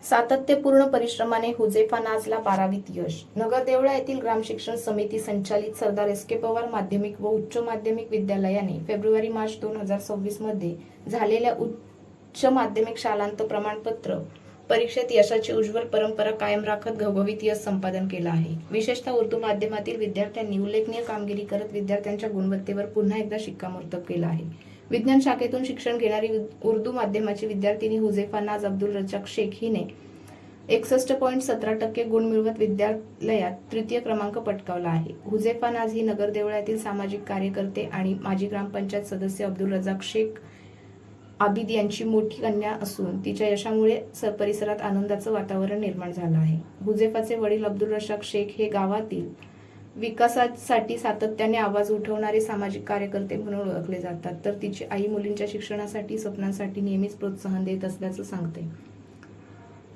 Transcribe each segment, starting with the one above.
सातत्यपूर्ण परिश्रमाने हुजेफा नाझला 12वीत यश. नगरदेवळा येथील ग्रामशिक्षण समिती संचालित सरदार एस के पवार माध्यमिक व उच्च माध्यमिक विद्यालयाने फेब्रुवारी-मार्च 2026 मध्ये झालेल्या उच्च माध्यमिक शालांत प्रमाणपत्र परीक्षेत यशाची उज्ज्वल परंपरा कायम राखत घवघवीत यश संपादन केलं आहे. विशेषतः उर्दू माध्यमातील विद्यार्थ्यांनी उल्लेखनीय कामगिरी करत विद्यार्थ्यांच्या गुणवत्तेवर पुन्हा एकदा शिक्कामोर्तब केलं आहे. विज्ञान शाखेतून शिक्षण घेणारी उर्दू माध्यमाची विद्यार्थिनी हुजेफा नाज अब्दुल रजाक शेख हिने 61.17% गुण मिळवत विद्यालयात तृतीय क्रमांक पटकावला आहे. हुजेफा नाज ही नगरदेवळ्यातील सामाजिक कार्यकर्ते आणि माजी ग्रामपंचायत सदस्य अब्दुल रजाक शेख आबिद यांची मोठी कन्या असून तिच्या यशामुळे परिसरात आनंदाचं वातावरण निर्माण झालं आहे. हुजेफाचे वडील अब्दुल रजाक शेख हे गावातील विकासासाठी सातत्याने आवाज उठवणारे सामाजिक कार्यकर्ते म्हणून ओळखले जातात, तर तिची आई मुलींच्या शिक्षणासाठी स्वप्नांसाठी नेहमीच प्रोत्साहन देत असल्याचं सांगते.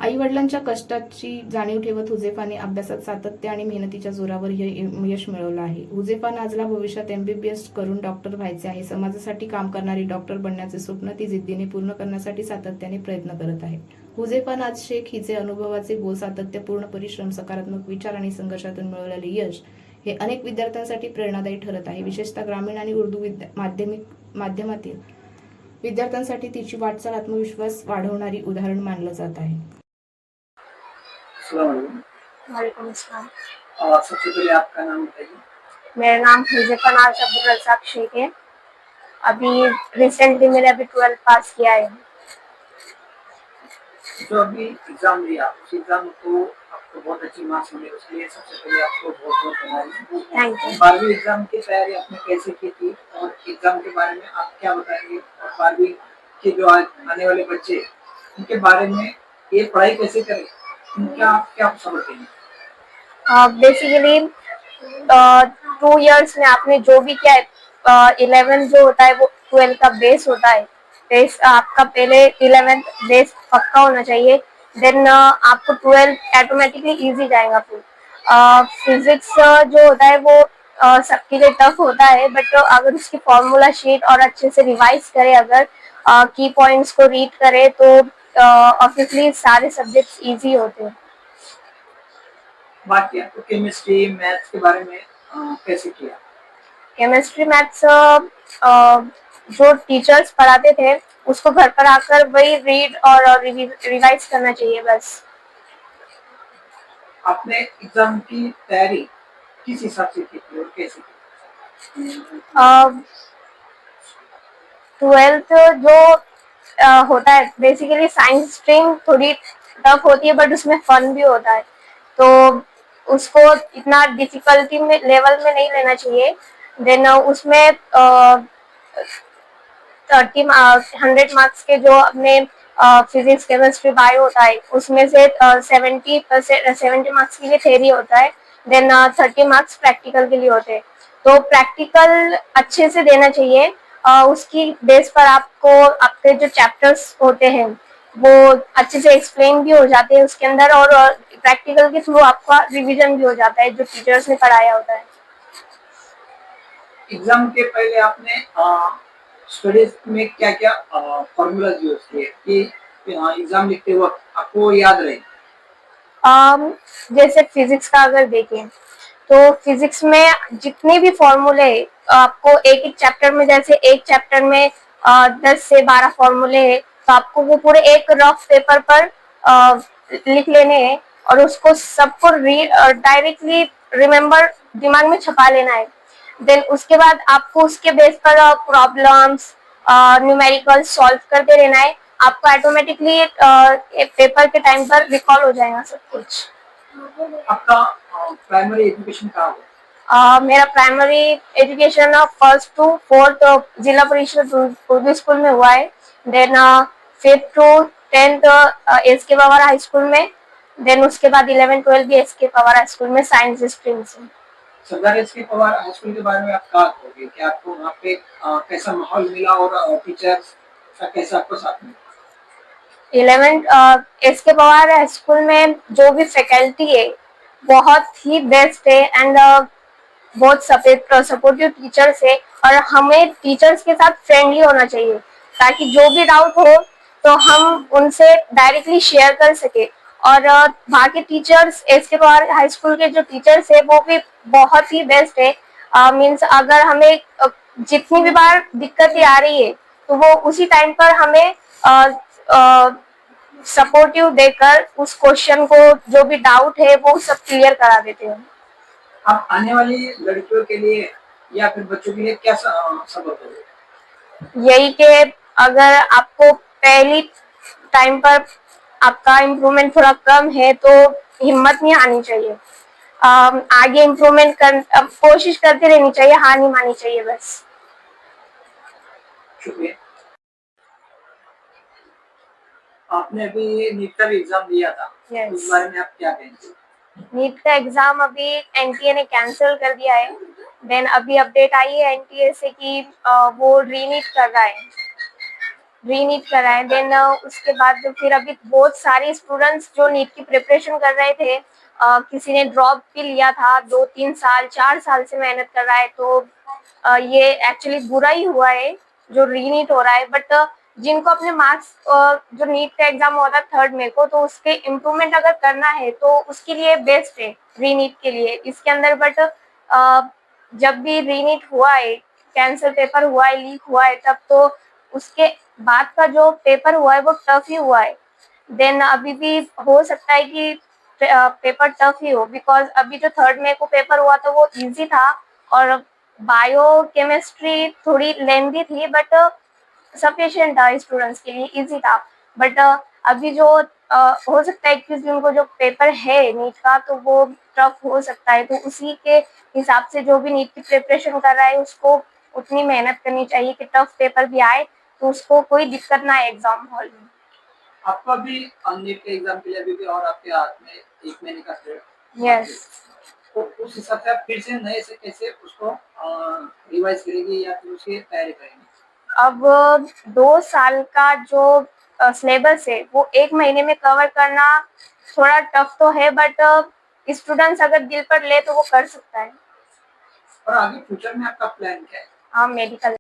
आई वडिलांच्या कष्टाची जाणीव ठेवत हुजेफाने अभ्यासात सातत्य आणि मेहनतीच्या जोरावर यश मिळवलं आहे. हुजेफा नाजला भविष्यात MBBS करून डॉक्टर व्हायचे आहे. समाजासाठी काम करणारी डॉक्टर बनण्याचे स्वप्न ती जिद्दीने पूर्ण करण्यासाठी सातत्याने प्रयत्न करत आहे. हुजेफा नाज शेख हिचे अनुभवाचे बोल, सातत्यपूर्ण परिश्रम, सकारात्मक विचार आणि संघर्षातून मिळवलेले यश हे अनेक विद्यार्थ्यांसाठी प्रेरणादायी ठरत आहे. विशेषतः ग्रामीण आणि उर्दू माध्यमातील विद्यार्थ्यांसाठी तिची वाटचाल आत्मविश्वास वाढवणारी उदाहरण मानलं जात आहे. वालेकुम अस्सलाम। सबसे पहले आपका नाम बताइए। मेरा नाम हुजेफा नाज अब्दुल रजाक शेख है। अभी रिसेंटली मैंने 12th पास किया है। जो अभी एग्जाम दिया उस एग्जाम को आपको बहुत अच्छी मार्क्स मिले, उसके लिए सबसे पहले आपको बहुत बहुत बधाई। Thank you. 12वीं एग्जाम की तैयारी आपने कैसे की थी और एग्जाम के बारे में आप क्या बताएंगे, और 12वीं के जो आने वाले बच्चे उनके बारे में ये पढ़ाई कैसे करें, उनका आप क्या समझते हैं? बेसिकली 2 इयर्स में आपने जो भी किया है, 11 जो होता है वो 12 का बेस होता है। बेस आपका पहले 11th बेस पक्का होना चाहिए, देन आपको 12 ऑटोमेटिकली इजी जाएगा। फिर फिजिक्स जो होता है वो सबके लिए टफ होता है, बट अगर उसकी फॉर्मूला शीट और अच्छे से रिवाइज करे, अगर की पॉइंट्स को रीड करे तो ऑब्वियसली सारे सब्जेक्ट्स इजी होते हैं। बात किया तो केमिस्ट्री मैथ्स के बारे में कैसे किया? केमिस्ट्री मैथ्स जो टीचर्स पढ़ाते थे उसको घर पर आकर वही रीड और रिवाइज करना चाहिए बस। आपने एग्जाम की तैयारी किस हिसाब से की थी और कैसे की? 12th जो होता है, बेसिकली साइंस स्ट्रीम थोड़ी टफ होती है, बट उसमें फन भी होता है, तो उसको इतना डिफिकल्टी में लेवल में नहीं लेना चाहिए। देन उसमें 100 मार्क्स के जो अपने फिजिक्स, केमिस्ट्री, बायो होता है, उसमें से 70 मार्क्स के लिए थ्योरी होता है, देन 30 मार्क्स प्रैक्टिकल के लिए होते हैं। तो प्रैक्टिकल अच्छे से देना चाहिए। उसकी बेस पर आपको आपके जो चैप्टर्स होते हैं वो अच्छे से एक्सप्लेन भी हो जाते हैं उसके अंदर, और प्रैक्टिकल के थ्रू आपका रिवीजन भी हो जाता है जो टीचर्स ने पढ़ाया होता है। एग्जाम के पहले आपने स्टडीज में क्या क्या फॉर्मूला यूज किए कि एग्जाम लिखते वक्त आपको याद रहे? जैसे फिजिक्स का अगर देखें तो फिजिक्स में जितने भी फॉर्मूले आपको एक एक चैप्टर में, जैसे एक चैप्टर में 10 से 12 फॉर्मूले हैं, तो आपको वो पूरे एक रफ पेपर पर लिख लेने हैं और उसको सबको डायरेक्टली रिमेम्बर दिमाग में छपा लेना है। देन उसके बाद आपको उसके बेस पर प्रॉब्लम्स, न्यूमेरिकल सॉल्व करते रहना है। आपको ऑटोमेटिकली पेपर के टाइम पर रिकॉल हो जाएगा सब कुछ। आपका प्राइमरी एजुकेशन कहाँ हुआ? मेरा primary education 1st to 4th जिला परिषद उर्दू स्कूल में हुआ है। Then 5th to 10th SK Pawar high school में। देन उसके बाद 11 12 भी SK पवार हाई स्कूल में साइंस स्ट्रीम से। Sardar SK Pawar high school के बारे में आप क्या कहोगे कि आपको वहाँ पे कैसा माहौल मिला और टीचर्स का कैसा आपको साथ में? 11 SK पवार हाई स्कूल में जो भी फैकल्टी है बहुत ही बेस्ट है, एंड बहुत सपोर्टिव टीचर्स है, और हमें टीचर्स के साथ फ्रेंडली होना चाहिए ताकि जो भी डाउट हो तो हम उनसे डायरेक्टली शेयर कर सके और वहाँ के teachers, SK Pawar high school के जो टीचर्स है वो भी बहुत ही बेस्ट है। मीन्स अगर हमें जितनी भी बार दिक्कतें आ रही है तो वो उसी टाइम पर हमें सपोर्टिव देकर उस क्वेश्चन को, जो भी डाउट है, वो सब क्लियर करा देते हैं। आप आने वाली लड़कियों के लिए या फिर बच्चों के लिए क्या सबक होगा? यही कि अगर आपको पहली टाइम पर आपका इम्प्रूवमेंट थोड़ा कम है तो हिम्मत नहीं आनी चाहिए। आगे इम्प्रूवमेंट कोशिश करते रहनी चाहिए, हार नहीं माननी चाहिए बस। शुक्रिया। आपने अभी नीट का भी एग्जाम दिया था, Yes. उस बारे में आप क्या कहेंगे? नीट का एग्जाम अभी एनटीए ने कैंसिल कर दिया है। देन अभी अपडेट आई है एनटीए से कि वो रीनीट कर रहा है। देन उसके बाद फिर अभी बहुत सारे स्टूडेंट्स जो नीट की प्रिपरेशन कर रहे थे, किसी ने ड्रॉप भी लिया था, 2-3 साल 4 साल से मेहनत कर रहा है। तो ये एक्चुअली बुरा ही हुआ है जो रीनीट हो रहा है। बट जिनको अपने मार्क्स, जो नीट का एग्जाम हुआ था 3 मई को, तो उसके इम्प्रूवमेंट अगर करना है तो उसके लिए बेस्ट है रीनीट के लिए इसके अंदर। बट जब भी रीनीट हुआ है, कैंसर पेपर हुआ है, लीक हुआ है, तब तो उसके बाद का जो पेपर हुआ है वो टफ ही हुआ है। देन अभी भी हो सकता है कि पेपर टफ ही हो, बिकॉज अभी जो 3 मई को पेपर हुआ था वो इजी था और बायो केमिस्ट्री थोड़ी लेंदी थी, बट सफिशिएंट था स्टूडेंट्स के लिए, इजी था। बट अभी जो हो सकता है 21 जून को जो पेपर है नीट का, तो वो टफ हो सकता है। तो उसी के हिसाब से जो भी नीट की प्रिपरेशन कर रहा है उसको उतनी मेहनत करनी चाहिए कि टफ पेपर भी आए तो उसको कोई दिक्कत ना आए एग्जाम हॉल में। आपका भी नीट के एग्जाम के लिए अभी भी और आपके हाथ में 1 महीने का पीरियड। यस। तो उस हिसाब से आप फिर से नए से कैसे उसको रिवाइज करेंगे या फिर उसकी तैयारी करेंगे? अब 2 साल का जो सिलेबस है वो 1 महीने में कवर करना थोड़ा टफ तो है, बट स्टूडेंट्स अगर दिल पर ले तो वो कर सकता है। और आगे फ्यूचर में आपका प्लान क्या है? हाँ, मेडिकल।